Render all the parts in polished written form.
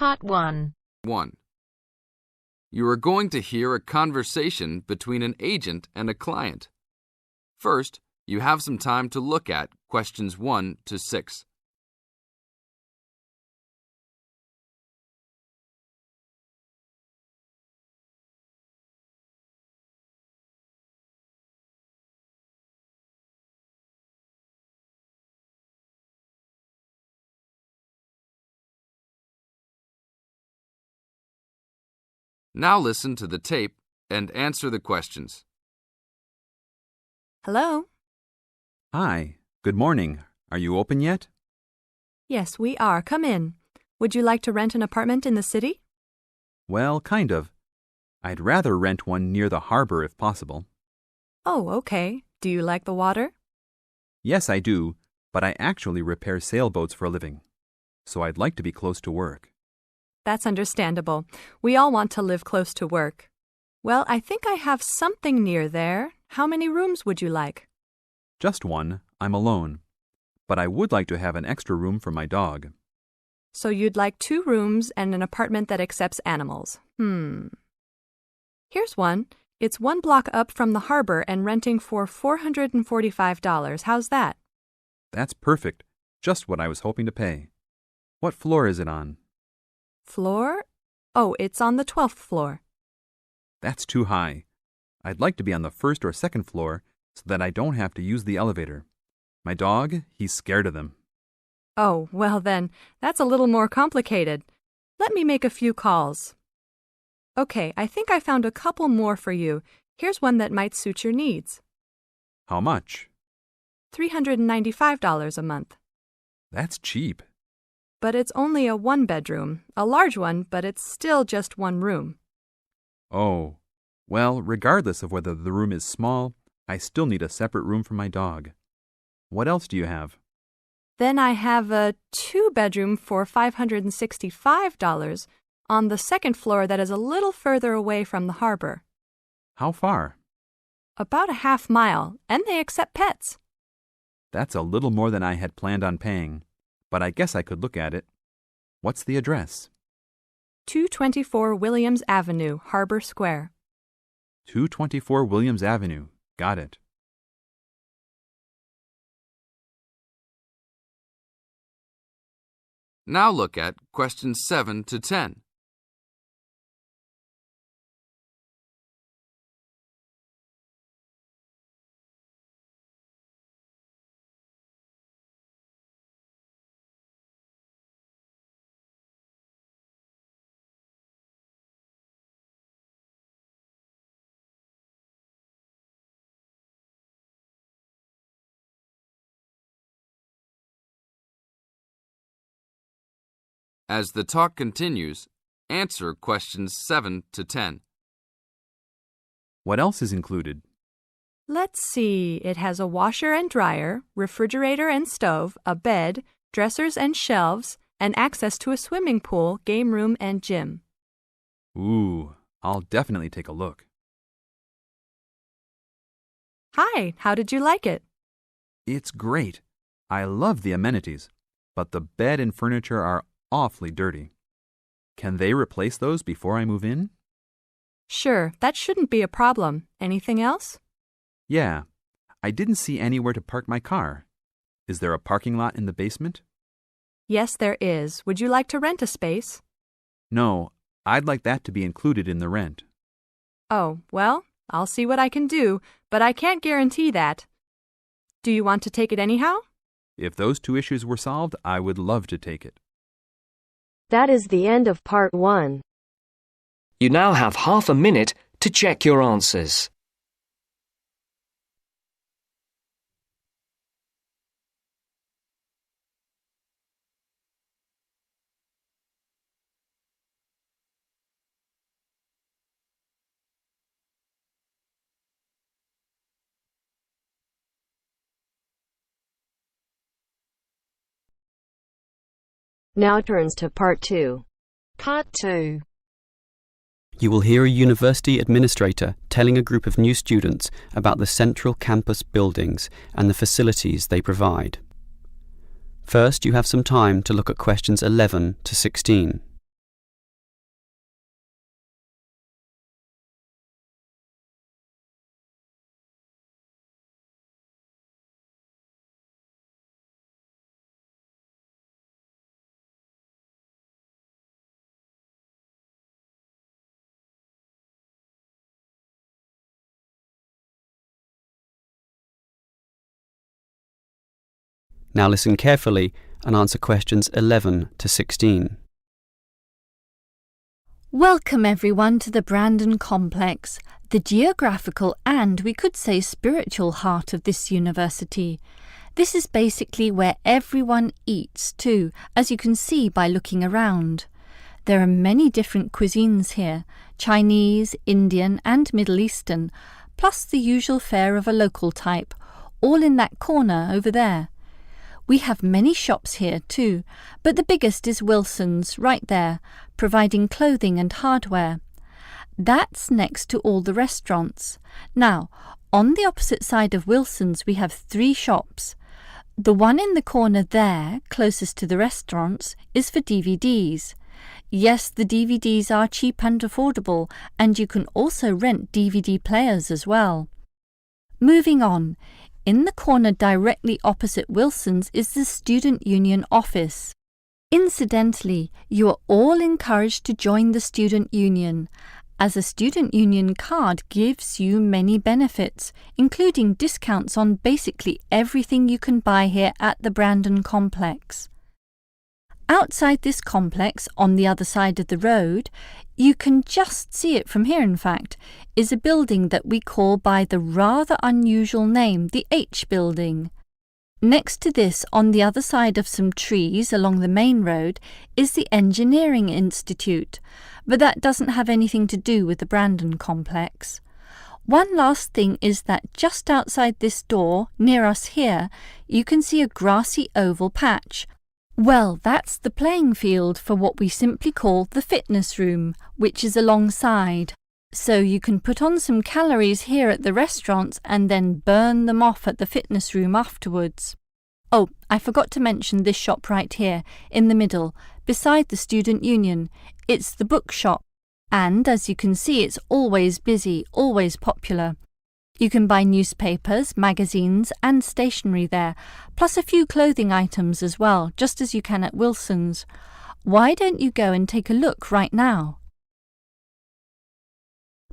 Part 1. 1. You are going to hear a conversation between an agent and a client. First, you have some time to look at questions 1 to 6. Now listen to the tape and answer the questions. Hello? Hi, good morning. Are you open yet? Yes, we are. Come in. Would you like to rent an apartment in the city? Well, kind of. I'd rather rent one near the harbor if possible. Oh, okay. Do you like the water? Yes, I do, but I actually repair sailboats for a living, so I'd like to be close to work. That's understandable. We all want to live close to work. Well, I think I have something near there. How many rooms would you like? Just one. I'm alone. But I would like to have an extra room for my dog. So you'd like 2 rooms and an apartment that accepts animals. Here's one. It's 1 block up from the harbor and renting for $445. How's that? That's perfect. Just what I was hoping to pay. What floor is it on? Floor? Oh, it's on the 12th floor. That's too high. I'd like to be on the 1st or 2nd floor so that I don't have to use the elevator. My dog, he's scared of them. Oh, well then, that's a little more complicated. Let me make a few calls. Okay, I think I found a couple more for you. Here's one that might suit your needs. How much? $395 a month. That's cheap. But it's only a 1-bedroom, a large one, but it's still just 1 room. Oh, well, regardless of whether the room is small, I still need a separate room for my dog. What else do you have? Then I have a 2-bedroom for $565 on the 2nd floor that is a little further away from the harbor. How far? About a half mile, and they accept pets. That's a little more than I had planned on paying, but I guess I could look at it. What's the address? 224 Williams Avenue, Harbor Square. 224 Williams Avenue. Got it. Now look at questions 7 to 10. As the talk continues, answer questions 7 to 10. What else is included? Let's see, it has a washer and dryer, refrigerator and stove, a bed, dressers and shelves, and access to a swimming pool, game room, and gym. Ooh, I'll definitely take a look. Hi, how did you like it? It's great. I love the amenities, but the bed and furniture are awfully dirty. Can they replace those before I move in? Sure, that shouldn't be a problem. Anything else? Yeah, I didn't see anywhere to park my car. Is there a parking lot in the basement? Yes, there is. Would you like to rent a space? No, I'd like that to be included in the rent. Oh, well, I'll see what I can do, but I can't guarantee that. Do you want to take it anyhow? If those 2 issues were solved, I would love to take it. That is the end of Part 1. You now have half a minute to check your answers. Now turns to Part 2. Part 2. You will hear a university administrator telling a group of new students about the central campus buildings and the facilities they provide. First, you have some time to look at questions 11 to 16. Now listen carefully and answer questions 11 to 16. Welcome everyone to the Brandon Complex, the geographical and, we could say, spiritual heart of this university. This is basically where everyone eats too, as you can see by looking around. There are many different cuisines here, Chinese, Indian and Middle Eastern, plus the usual fare of a local type, all in that corner over there. We have many shops here too, but the biggest is Wilson's, right there, providing clothing and hardware. That's next to all the restaurants. Now, on the opposite side of Wilson's we have 3 shops. The one in the corner there, closest to the restaurants, is for DVDs. Yes, the DVDs are cheap and affordable, and you can also rent DVD players as well. Moving on. In the corner directly opposite Wilson's is the Student Union office. Incidentally, you are all encouraged to join the Student Union, as a Student Union card gives you many benefits, including discounts on basically everything you can buy here at the Brandon Complex. Outside this complex, on the other side of the road, you can just see it from here in fact, is a building that we call by the rather unusual name, the H Building. Next to this, on the other side of some trees along the main road, is the Engineering Institute, but that doesn't have anything to do with the Brandon Complex. One last thing is that just outside this door, near us here, you can see a grassy oval patch. Well, that's the playing field for what we simply call the fitness room, which is alongside. So you can put on some calories here at the restaurants and then burn them off at the fitness room afterwards. Oh, I forgot to mention this shop right here, in the middle, beside the Student Union. It's the bookshop. And as you can see, it's always busy, always popular. You can buy newspapers, magazines and stationery there, plus a few clothing items as well, just as you can at Wilson's. Why don't you go and take a look right now?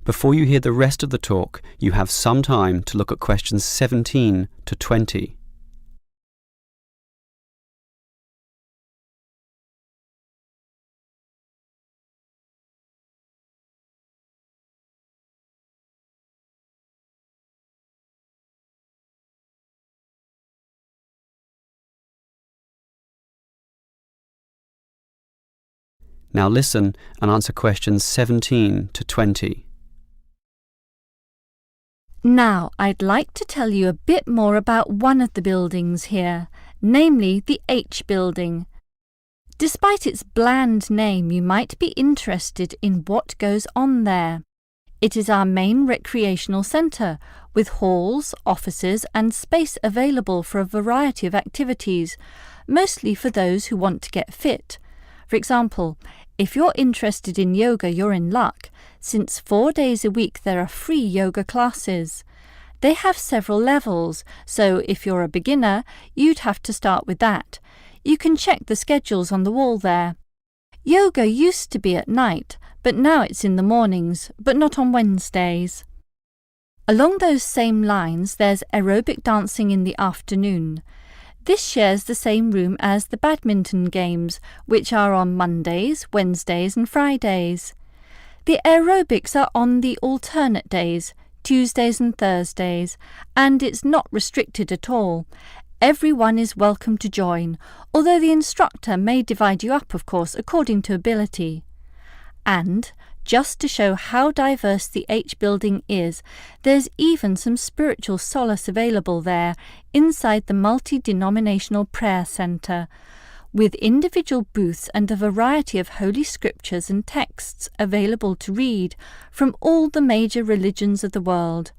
Before you hear the rest of the talk, you have some time to look at questions 17 to 20. Now listen and answer questions 17 to 20. Now, I'd like to tell you a bit more about one of the buildings here, namely the H Building. Despite its bland name, you might be interested in what goes on there. It is our main recreational centre, with halls, offices and space available for a variety of activities, mostly for those who want to get fit. For example, if you're interested in yoga, you're in luck, since 4 days a week there are free yoga classes. They have several levels, so if you're a beginner, you'd have to start with that. You can check the schedules on the wall there. Yoga used to be at night, but now it's in the mornings, but not on Wednesdays. Along those same lines, there's aerobic dancing in the afternoon. This shares the same room as the badminton games, which are on Mondays, Wednesdays and Fridays. The aerobics are on the alternate days, Tuesdays and Thursdays, and it's not restricted at all. Everyone is welcome to join, although the instructor may divide you up, of course, according to ability. And, just to show how diverse the H Building is, there's even some spiritual solace available there inside the multi-denominational prayer centre, with individual booths and a variety of holy scriptures and texts available to read from all the major religions of the world.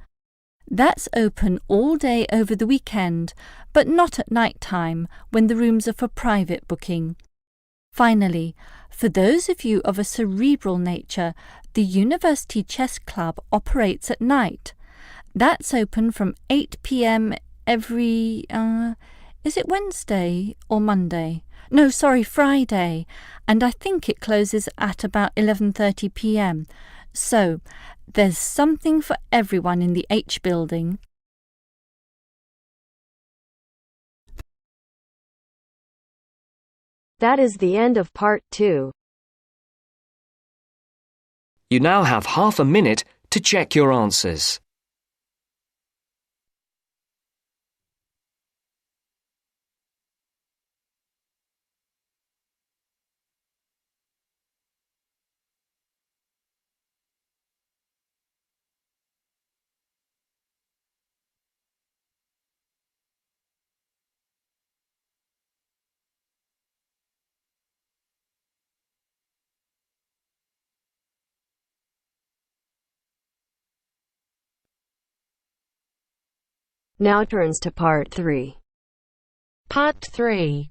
That's open all day over the weekend, but not at night time when the rooms are for private booking. Finally, for those of you of a cerebral nature, the University Chess Club operates at night. That's open from 8 p.m. every, is it Wednesday or Monday? No, sorry, Friday. And I think it closes at about 11:30 p.m. So, there's something for everyone in the H Building. That is the end of part 2. You now have half a minute to check your answers. Now turns to part 3. Part 3.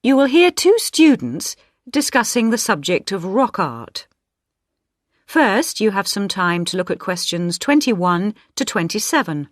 You will hear two students discussing the subject of rock art. First, you have some time to look at questions 21 to 27.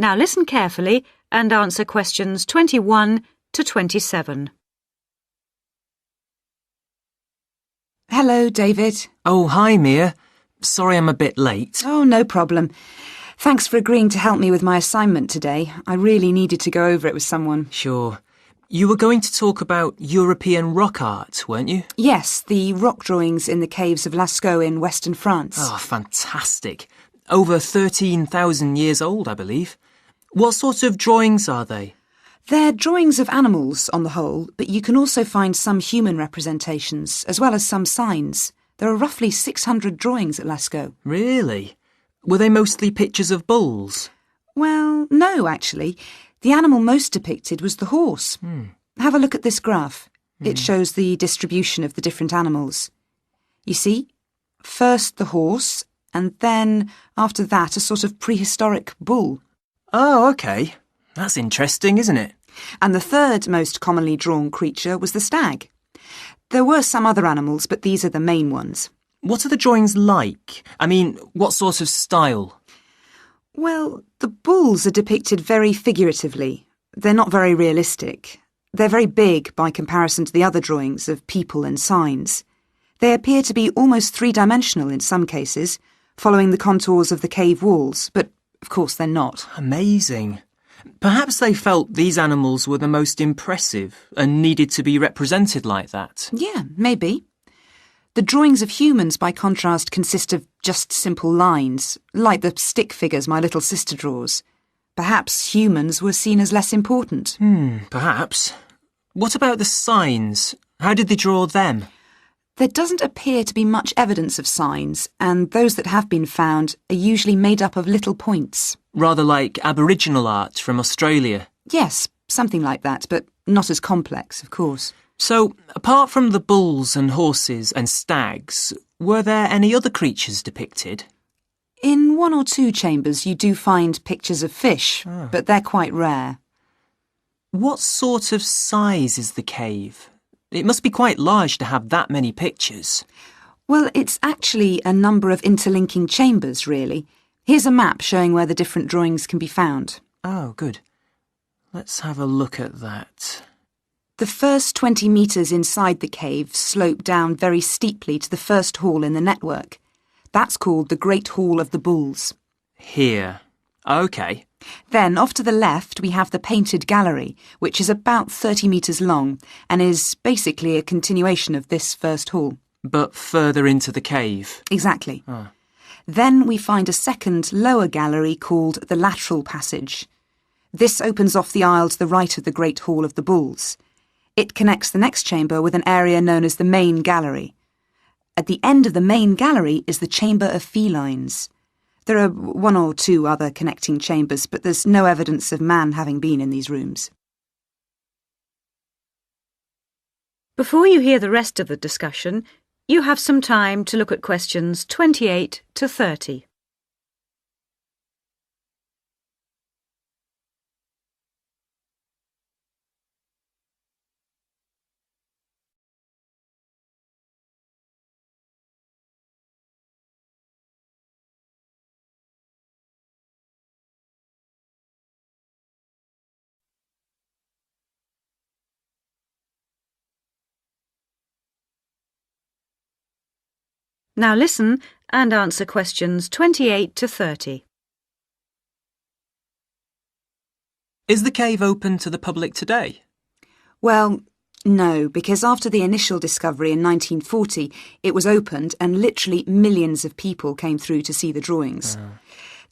Now listen carefully and answer questions 21 to 27. Hello, David. Oh, hi, Mia. Sorry I'm a bit late. Oh, no problem. Thanks for agreeing to help me with my assignment today. I really needed to go over it with someone. Sure. You were going to talk about European rock art, weren't you? Yes, the rock drawings in the caves of Lascaux in western France. Oh, fantastic. Over 13,000 years old, I believe. What sort of drawings are they? They're drawings of animals on the whole, but you can also find some human representations, as well as some signs. There are roughly 600 drawings at Lascaux. Really? Were they mostly pictures of bulls? Well, no, actually. The animal most depicted was the horse. Have a look at this graph. It shows the distribution of the different animals. You see, first the horse, and then, after that, a sort of prehistoric bull. Oh, OK. That's interesting, isn't it? And the third most commonly drawn creature was the stag. There were some other animals, but these are the main ones. What are the drawings like? I mean, what sort of style? Well, the bulls are depicted very figuratively. They're not very realistic. They're very big by comparison to the other drawings of people and signs. They appear to be almost three-dimensional in some cases, following the contours of the cave walls, but of course they're not. Amazing. Perhaps they felt these animals were the most impressive and needed to be represented like that. Yeah, maybe. The drawings of humans, by contrast, consist of just simple lines, like the stick figures my little sister draws. Perhaps humans were seen as less important. Perhaps. What about the signs? How did they draw them? There doesn't appear to be much evidence of signs, and those that have been found are usually made up of little points. Rather like Aboriginal art from Australia. Yes, something like that, but not as complex, of course. So, apart from the bulls and horses and stags, were there any other creatures depicted? In one or two chambers you do find pictures of fish, but they're quite rare. What sort of size is the cave? It must be quite large to have that many pictures. Well, it's actually a number of interlinking chambers, really. Here's a map showing where the different drawings can be found. Oh, good. Let's have a look at that. The first 20 metres inside the cave slope down very steeply to the first hall in the network. That's called the Great Hall of the Bulls. Here. OK. Then, off to the left, we have the Painted Gallery, which is about 30 metres long and is basically a continuation of this first hall. But further into the cave. Exactly. Then we find a second, lower gallery called the Lateral Passage. This opens off the aisle to the right of the Great Hall of the Bulls. It connects the next chamber with an area known as the Main Gallery. At the end of the Main Gallery is the Chamber of Felines. There are one or two other connecting chambers, but there's no evidence of man having been in these rooms. Before you hear the rest of the discussion, you have some time to look at questions 28 to 30. Now listen and answer questions 28 to 30. Is the cave open to the public today? Well, no, because after the initial discovery in 1940, it was opened and literally millions of people came through to see the drawings.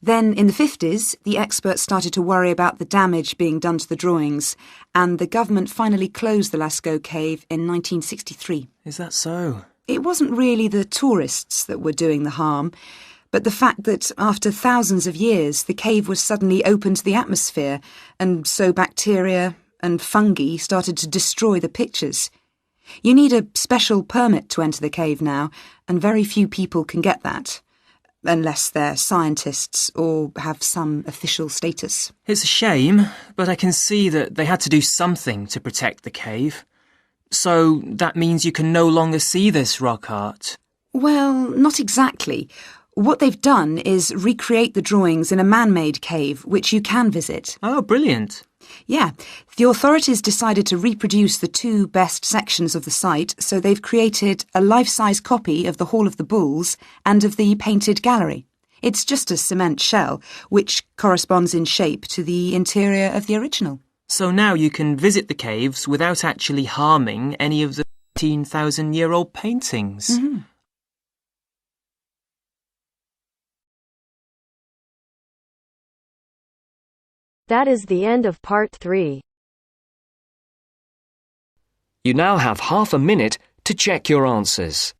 Then, in the 50s, the experts started to worry about the damage being done to the drawings, and the government finally closed the Lascaux cave in 1963. Is that so? It wasn't really the tourists that were doing the harm, but the fact that after thousands of years, the cave was suddenly open to the atmosphere, and so bacteria and fungi started to destroy the pictures. You need a special permit to enter the cave now, and very few people can get that, unless they're scientists or have some official status. It's a shame, but I can see that they had to do something to protect the cave. So that means you can no longer see this rock art. Well, not exactly. What they've done is recreate the drawings in a man-made cave, which you can visit. Oh, brilliant. Yeah, the authorities decided to reproduce the two best sections of the site, so they've created a life-size copy of the Hall of the Bulls and of the painted gallery. It's just a cement shell, which corresponds in shape to the interior of the original. So now you can visit the caves without actually harming any of the 15,000-year-old paintings. Mm-hmm. That is the end of part 3. You now have half a minute to check your answers.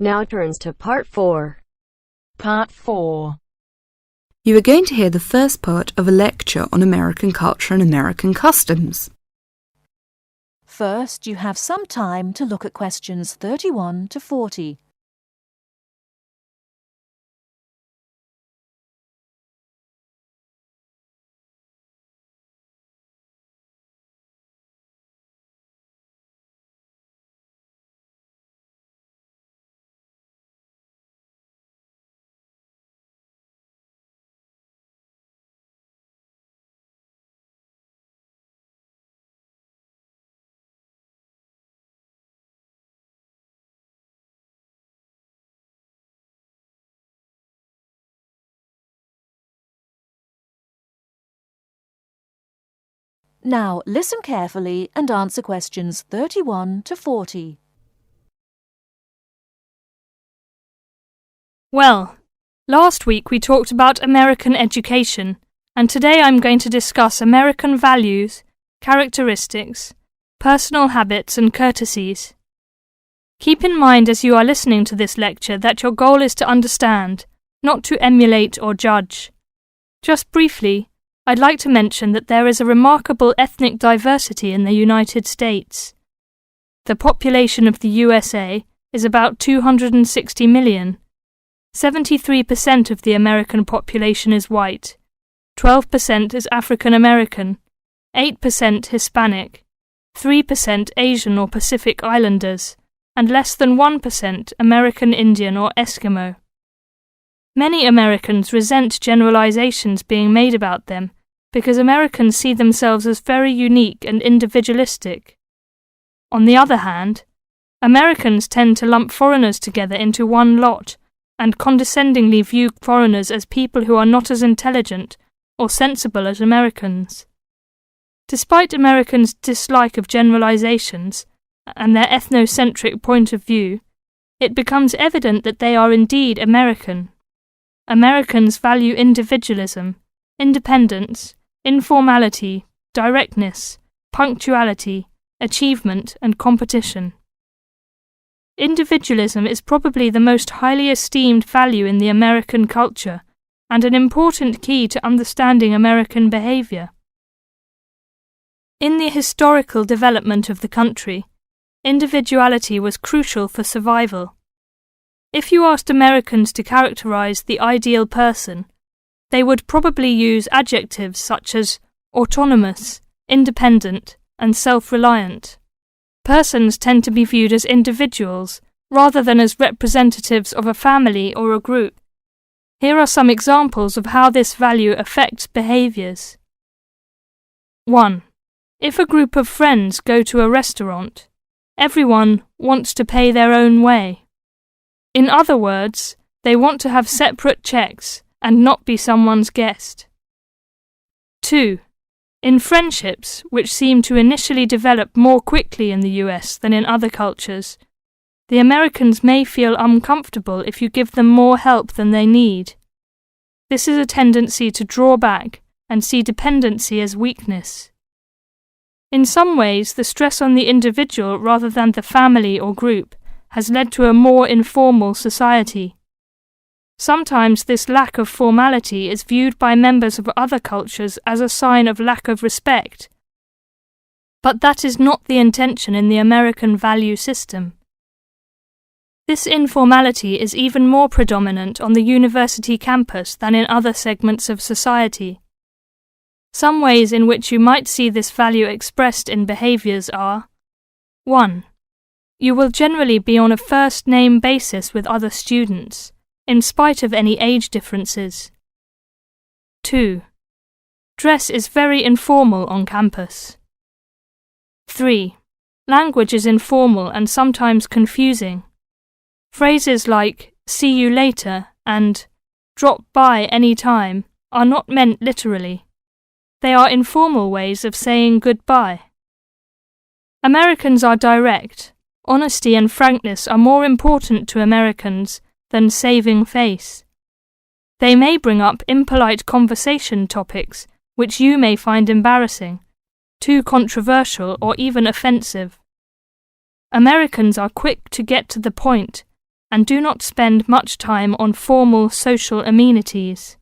Now turns to part 4. Part 4. You are going to hear the first part of a lecture on American culture and American customs. First, you have some time to look at questions 31 to 40. Now, listen carefully and answer questions 31 to 40. Well, last week we talked about American education, and today I'm going to discuss American values, characteristics, personal habits and courtesies. Keep in mind as you are listening to this lecture that your goal is to understand, not to emulate or judge. Just briefly, I'd like to mention that there is a remarkable ethnic diversity in the United States. The population of the USA is about 260 million. 73% of the American population is white, 12% is African American, 8% Hispanic, 3% Asian or Pacific Islanders, and less than 1% American Indian or Eskimo. Many Americans resent generalizations being made about them because Americans see themselves as very unique and individualistic. On the other hand, Americans tend to lump foreigners together into one lot and condescendingly view foreigners as people who are not as intelligent or sensible as Americans. Despite Americans' dislike of generalizations and their ethnocentric point of view, it becomes evident that they are indeed American. Americans value individualism, independence, informality, directness, punctuality, achievement, and competition. Individualism is probably the most highly esteemed value in the American culture and an important key to understanding American behavior. In the historical development of the country, individuality was crucial for survival. If you asked Americans to characterize the ideal person, they would probably use adjectives such as autonomous, independent, and self-reliant. Persons tend to be viewed as individuals rather than as representatives of a family or a group. Here are some examples of how this value affects behaviors. 1. If a group of friends go to a restaurant, everyone wants to pay their own way. In other words, they want to have separate checks and not be someone's guest. 2. In friendships, which seem to initially develop more quickly in the US than in other cultures, the Americans may feel uncomfortable if you give them more help than they need. This is a tendency to draw back and see dependency as weakness. In some ways, the stress on the individual rather than the family or group has led to a more informal society. Sometimes this lack of formality is viewed by members of other cultures as a sign of lack of respect. But that is not the intention in the American value system. This informality is even more predominant on the university campus than in other segments of society. Some ways in which you might see this value expressed in behaviors are: 1. You will generally be on a first-name basis with other students, in spite of any age differences. 2. Dress is very informal on campus. 3. Language is informal and sometimes confusing. Phrases like "see you later" and "drop by any time" are not meant literally. They are informal ways of saying goodbye. Americans are direct. Honesty and frankness are more important to Americans than saving face. They may bring up impolite conversation topics which you may find embarrassing, too controversial, or even offensive. Americans are quick to get to the point and do not spend much time on formal social amenities.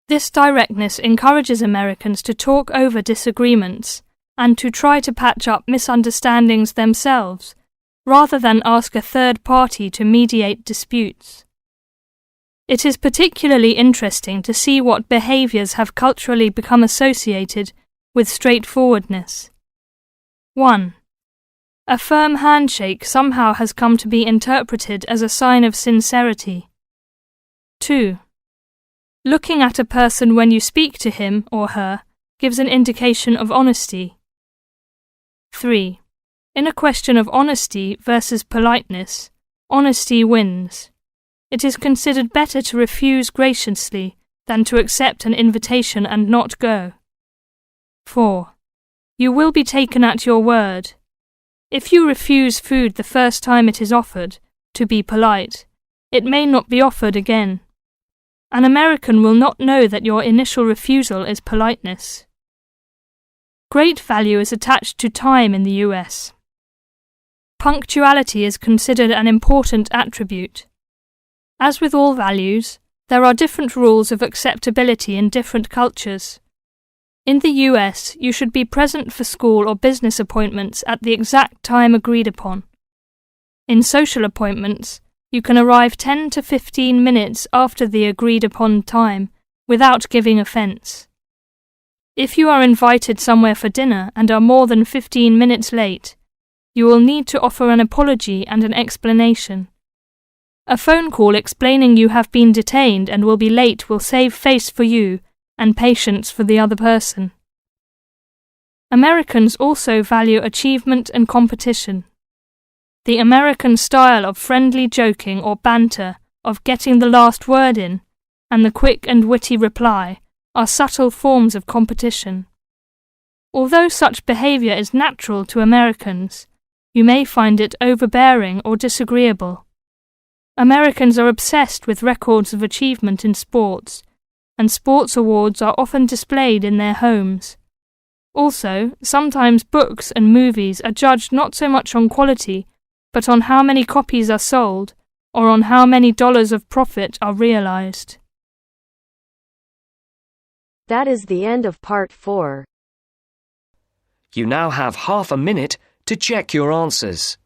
This directness encourages Americans to talk over disagreements and to try to patch up misunderstandings themselves, rather than ask a third party to mediate disputes. It is particularly interesting to see what behaviors have culturally become associated with straightforwardness. 1. A firm handshake somehow has come to be interpreted as a sign of sincerity. 2. Looking at a person when you speak to him or her gives an indication of honesty. 3. In a question of honesty versus politeness, honesty wins. It is considered better to refuse graciously than to accept an invitation and not go. 4. You will be taken at your word. If you refuse food the first time it is offered, to be polite, it may not be offered again. An American will not know that your initial refusal is politeness. Great value is attached to time in the US. Punctuality is considered an important attribute. As with all values, there are different rules of acceptability in different cultures. In the US, you should be present for school or business appointments at the exact time agreed upon. In social appointments, you can arrive 10 to 15 minutes after the agreed upon time without giving offence. If you are invited somewhere for dinner and are more than 15 minutes late, you will need to offer an apology and an explanation. A phone call explaining you have been detained and will be late will save face for you and patience for the other person. Americans also value achievement and competition. The American style of friendly joking or banter, of getting the last word in, and the quick and witty reply are subtle forms of competition. Although such behavior is natural to Americans, you may find it overbearing or disagreeable. Americans are obsessed with records of achievement in sports, and sports awards are often displayed in their homes. Also, sometimes books and movies are judged not so much on quality, but on how many copies are sold, or on how many dollars of profit are realized. That is the end of part 4. You now have half a minute to check your answers.